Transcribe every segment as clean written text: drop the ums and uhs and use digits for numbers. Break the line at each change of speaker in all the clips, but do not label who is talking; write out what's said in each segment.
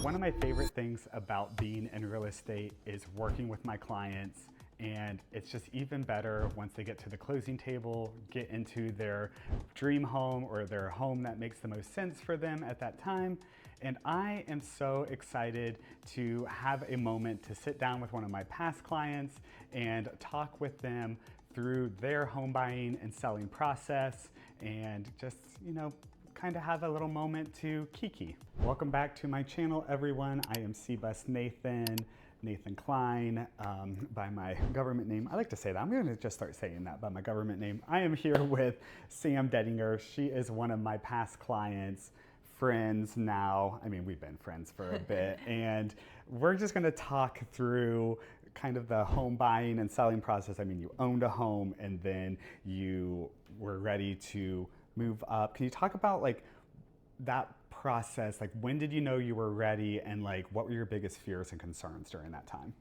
One of my favorite things about being in real estate is working with my clients, and it's just even better once they get to the closing table, get into their dream home or their home that makes the most sense for them at that time. And I am so excited to have a moment to sit down with one of my past clients and talk with them through their home buying and selling process, and just, kind of have a little moment to kiki. Welcome back to my channel, everyone. I am C-Bus Nathan Klein, by my government name. I like to say that. I'm going to just start saying that by my government name. I am here with Sam Dedinger. She is one of my past clients, friends now. I mean, we've been friends for a bit, and we're just going to talk through kind of the home buying and selling process. I mean, you owned a home and then you were ready to move up. Can you talk about that process? When did you know you were ready, and what were your biggest fears and concerns during that time?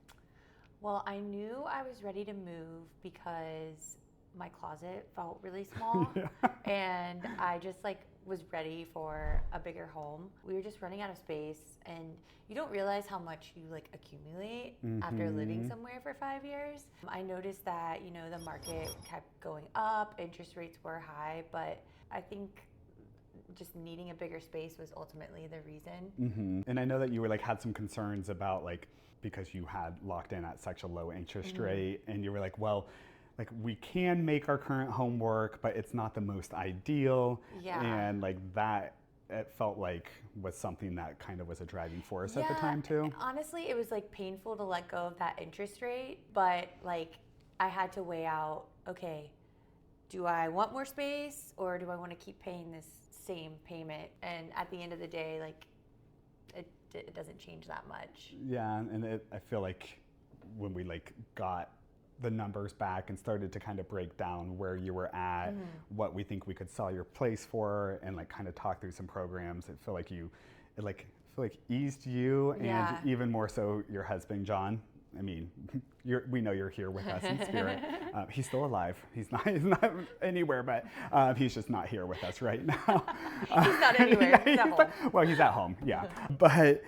Well, I knew I was ready to move because my closet felt really small.
Yeah.
And I just was ready for a bigger home. We were just running out of space, and you don't realize how much you accumulate after living somewhere for 5 years. I noticed that, the market kept going up, interest rates were high, but I think just needing a bigger space was ultimately the reason.
And I know that you were had some concerns about because you had locked in at such a low interest rate, and you were well, we can make our current home work, but it's not the most ideal.
Yeah.
And that, it felt was something that kind of was a driving force at the time too.
Honestly, it was painful to let go of that interest rate, but I had to weigh out, okay, do I want more space or do I want to keep paying this same payment? And at the end of the day, it doesn't change that much.
Yeah, and I feel when we got the numbers back and started to kind of break down where you were at, what we think we could sell your place for, and kind of talk through some programs, it feel eased you, and even more so your husband, John. I mean, we know you're here with us in spirit. He's still alive. He's not anywhere, but he's just not here with us right now.
He's not anywhere. He's at home.
Well, he's at home, yeah. But,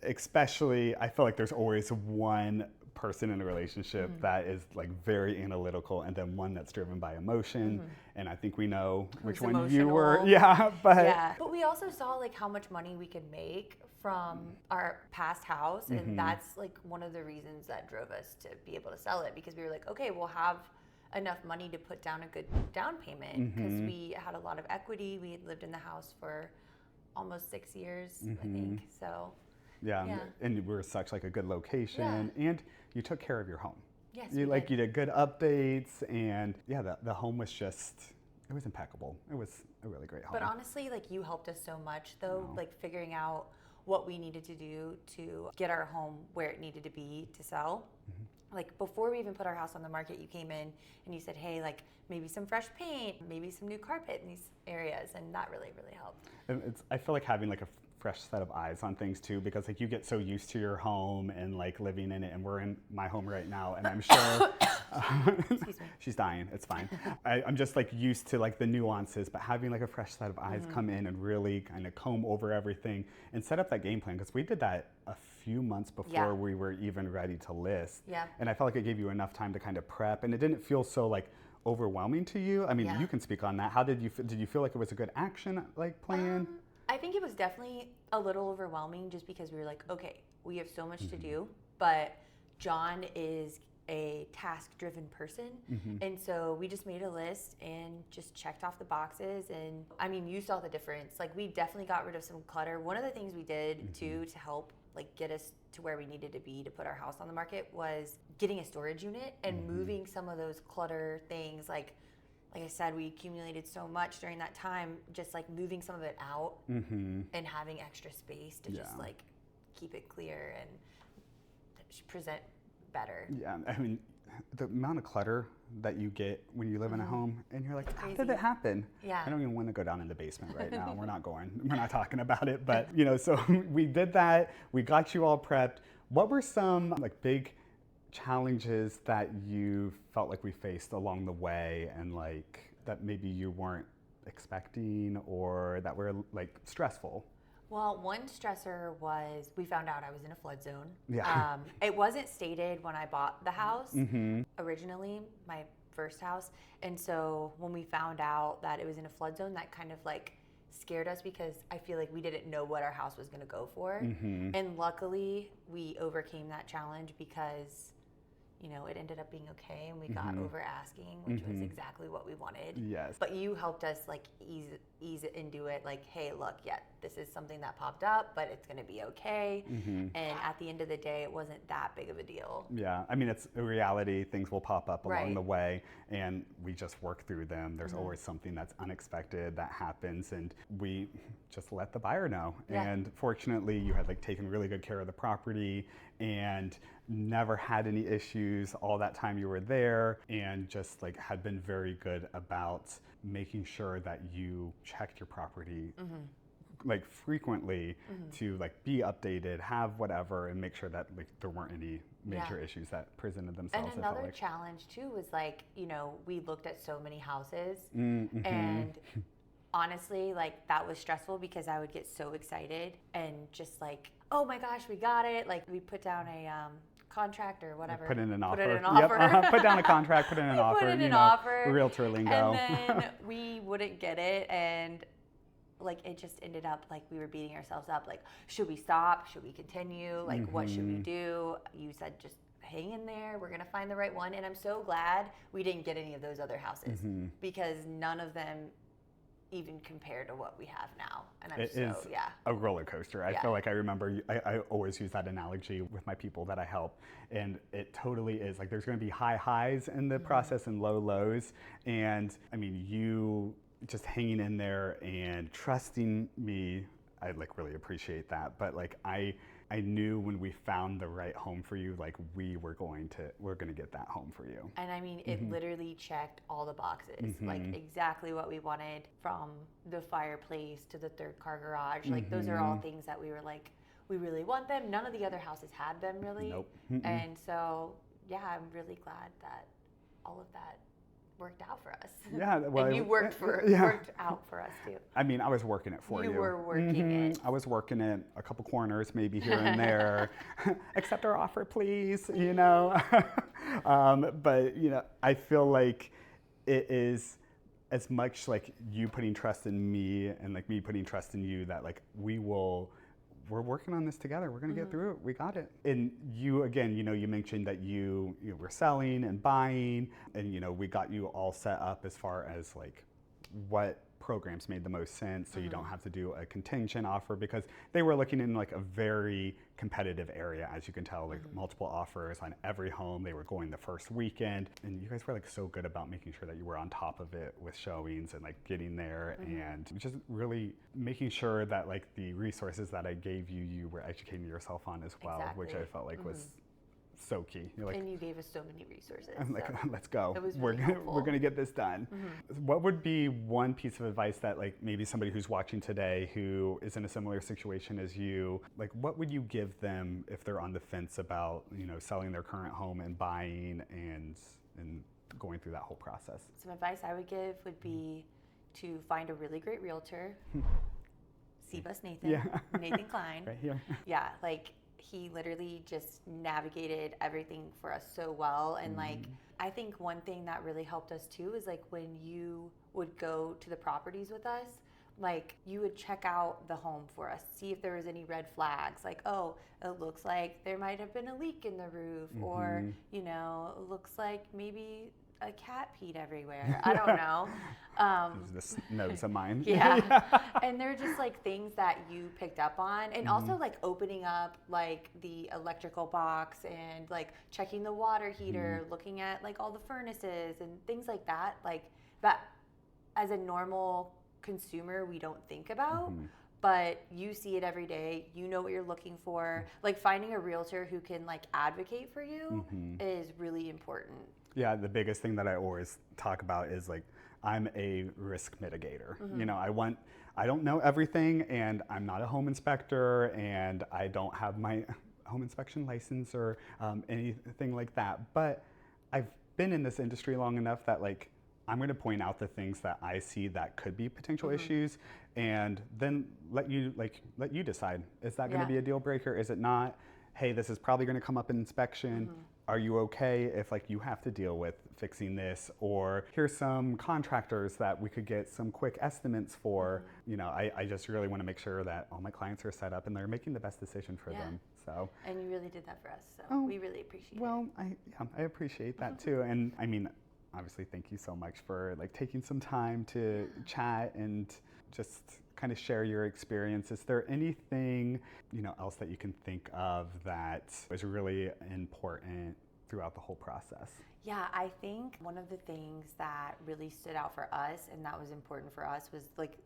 especially, I feel there's always one person in a relationship that is very analytical, and then one that's driven by emotion. And I think we know which one
emotional.
you were. Yeah,
but we also saw how much money we could make from our past house, and that's one of the reasons that drove us to be able to sell it, because we were okay, we'll have enough money to put down a good down payment, because we had a lot of equity. We had lived in the house for almost 6 years, I think. So
yeah, and we were such a good location, and you took care of your home.
Yes,
you you did good updates, and the home was just, it was impeccable. It was a really great home.
But honestly, you helped us so much though, figuring out what we needed to do to get our home where it needed to be to sell. Before we even put our house on the market, you came in and you said, hey, maybe some fresh paint, maybe some new carpet in these areas, and that really, really helped.
And I feel having a fresh set of eyes on things too, because you get so used to your home and living in it, and we're in my home right now, and I'm sure
Excuse me.
She's dying, it's fine. I'm just used to the nuances, but having a fresh set of eyes come in and really kind of comb over everything and set up that game plan, because we did that a few months before we were even ready to list.
Yeah.
And I felt it gave you enough time to kind of prep, and it didn't feel so overwhelming to you. I mean, you can speak on that. How did you feel it was a good action plan?
I think it was definitely a little overwhelming, just because we were okay, we have so much to do, but John is a task-driven person, and so we just made a list and just checked off the boxes. And I mean, you saw the difference. We definitely got rid of some clutter. One of the things we did too to help get us to where we needed to be to put our house on the market was getting a storage unit and moving some of those clutter things. Like I said, we accumulated so much during that time, just moving some of it out and having extra space to just keep it clear and present better.
Yeah, I mean, the amount of clutter that you get when you live in a home, and you're how did it happen?
Yeah.
I don't even want to go down in the basement right now. We're not talking about it, but so we did that. We got you all prepped. What were some big challenges that you felt we faced along the way, and that maybe you weren't expecting, or that were stressful?
Well, one stressor was we found out I was in a flood zone.
Yeah.
It wasn't stated when I bought the house originally, my first house. And so when we found out that it was in a flood zone, that kind of like scared us because I feel like we didn't know what our house was going to go for. And luckily, we overcame that challenge because it ended up being okay, and we got over asking, which was exactly what we wanted.
Yes.
But you helped us like ease it into it, like, hey, look, yeah, this is something that popped up, but it's going to be okay. And at the end of the day, it wasn't that big of a deal.
Yeah, I mean, it's a reality. Things will pop up along the way, and we just work through them. There's always something that's unexpected that happens, and we just let the buyer know. And fortunately, you had like taken really good care of the property and never had any issues all that time you were there, and just like had been very good about making sure that you checked your property like frequently to like be updated, have whatever, and make sure that like there weren't any major issues that presented themselves.
And another challenge too was like, we looked at so many houses and honestly, like that was stressful because I would get so excited and just like, oh my gosh, we got it. Like we put down a contract or whatever.
Put in an offer.
Yep.
Put down a contract, put in an offer.
Put in an offer.
Realtor lingo.
And then we wouldn't get it, and like it just ended up like we were beating ourselves up. Like, should we stop? Should we continue? Like, what should we do? You said just hang in there. We're gonna find the right one. And I'm so glad we didn't get any of those other houses because none of them even compared to what we have now. And I'm
is a roller coaster. I feel like I remember, I always use that analogy with my people that I help. And it totally is like, there's going to be high highs in the process and low lows. And I mean, you just hanging in there and trusting me, I like really appreciate that. But like, I knew when we found the right home for you, like we're going to get that home for you.
And I mean, it literally checked all the boxes, like exactly what we wanted, from the fireplace to the third car garage. Like those are all things that we were like, we really want them. None of the other houses had them really.
Nope.
And so, yeah, I'm really glad that all of that worked out for us.
Yeah, well,
and you worked out for us too.
I mean, I was working it for you.
You were working it.
I was working it a couple corners, maybe here and there. Accept our offer, please. But I feel like it is as much like you putting trust in me and like me putting trust in you that like we're working on this together. We're going to get through it. We got it. And you, again, you mentioned that you were selling and buying, and, we got you all set up as far as like what programs made the most sense, so you don't have to do a contingent offer, because they were looking in like a very competitive area, as you can tell, like multiple offers on every home. They were going the first weekend, and you guys were like so good about making sure that you were on top of it with showings and like getting there and just really making sure that like the resources that I gave you, you were educating yourself on as well, which I felt like was so key. You're like,
and you gave us so many resources.
I'm like, let's go.
It was really
we're gonna get this done. What would be one piece of advice that like maybe somebody who's watching today who is in a similar situation as you, like what would you give them if they're on the fence about selling their current home and buying and going through that whole process?
Some advice I would give would be to find a really great realtor. Sebus Nathan. Nathan Klein.
Right here.
Yeah, like he literally just navigated everything for us so well. And like, I think one thing that really helped us too is like when you would go to the properties with us, like you would check out the home for us, see if there was any red flags, like, oh, it looks like there might have been a leak in the roof, or, it looks like maybe a cat peed everywhere. I don't know.
This nose of mine.
Yeah. And they're just like things that you picked up on. And also like opening up like the electrical box and like checking the water heater, looking at like all the furnaces and things like that. Like that as a normal consumer, we don't think about. But you see it every day. You know what you're looking for. Like finding a realtor who can like advocate for you is really important.
Yeah, the biggest thing that I always talk about is like, I'm a risk mitigator. I don't know everything, and I'm not a home inspector, and I don't have my home inspection license or anything like that. But I've been in this industry long enough that like, I'm going to point out the things that I see that could be potential issues, and then let you decide. Is that going to be a deal breaker? Is it not? Hey, this is probably going to come up in inspection. Are you okay if like you have to deal with fixing this? Or here's some contractors that we could get some quick estimates for. You know, I just really want to make sure that all my clients are set up and they're making the best decision for them. So.
And you really did that for us, so we really appreciate it.
Well, I appreciate that too. And I mean, obviously, thank you so much for like taking some time to chat and just kind of share your experience. Is there anything, you know, else that you can think of that was really important throughout the whole process?
Yeah, I think one of the things that really stood out for us and that was important for us was like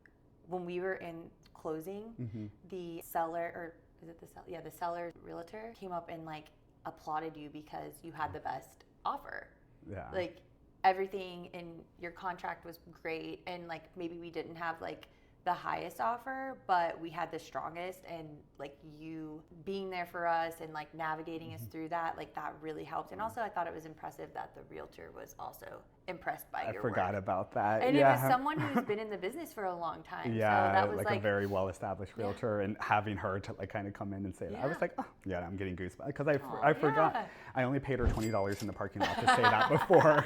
when we were in closing, the seller, or is it the seller? Yeah, the seller realtor came up and like applauded you because you had the best offer.
Yeah.
Like everything in your contract was great, and like maybe we didn't have like the highest offer, but we had the strongest, and like you being there for us and like navigating us through that, like that really helped. And also I thought it was impressive that the realtor was also impressed by your work.
I forgot about that.
And it was someone who's been in the business for a long time.
Yeah,
so that was
like a very well-established realtor, and having her to like kind of come in and say that, I was like, oh yeah, I'm getting goosebumps because I forgot. I only paid her $20 in the parking lot to say that before.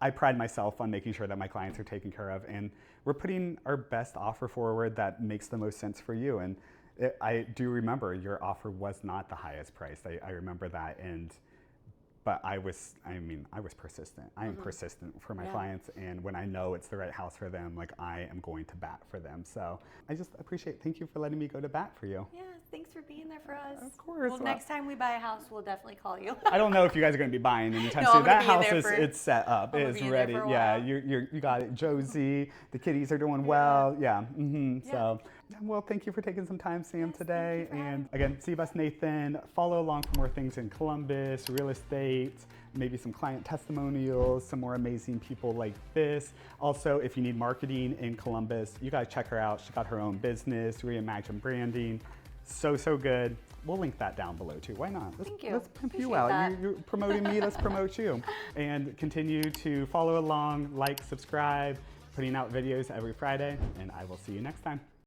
I pride myself on making sure that my clients are taken care of, and we're putting our best offer forward that makes the most sense for you. And I do remember your offer was not the highest price. I remember that, but I was persistent. I am persistent for my clients, and when I know it's the right house for them, like I am going to bat for them. So I just thank you for letting me go to bat for you.
Yeah, thanks for being there for us.
Of course.
Well, next time we buy a house, we'll definitely call you.
I don't know if you guys are going to be buying anytime
No,
soon.
I'm gonna
That
be
house
there
it's set up. It's ready. Yeah, you got it. Josie, the kitties are doing well. Yeah. So, well, thank you for taking some time, Sam, today. And again, see us, Nathan. Follow along for more things in Columbus, real estate, maybe some client testimonials, some more amazing people like this. Also, if you need marketing in Columbus, you gotta check her out. She got her own business, Reimagine Branding. So good. We'll link that down below too. Why not?
Thank you.
Let's pimp you
Appreciate
out.
that.
You're promoting me, let's promote you. And continue to follow along, like, subscribe, putting out videos every Friday, and I will see you next time.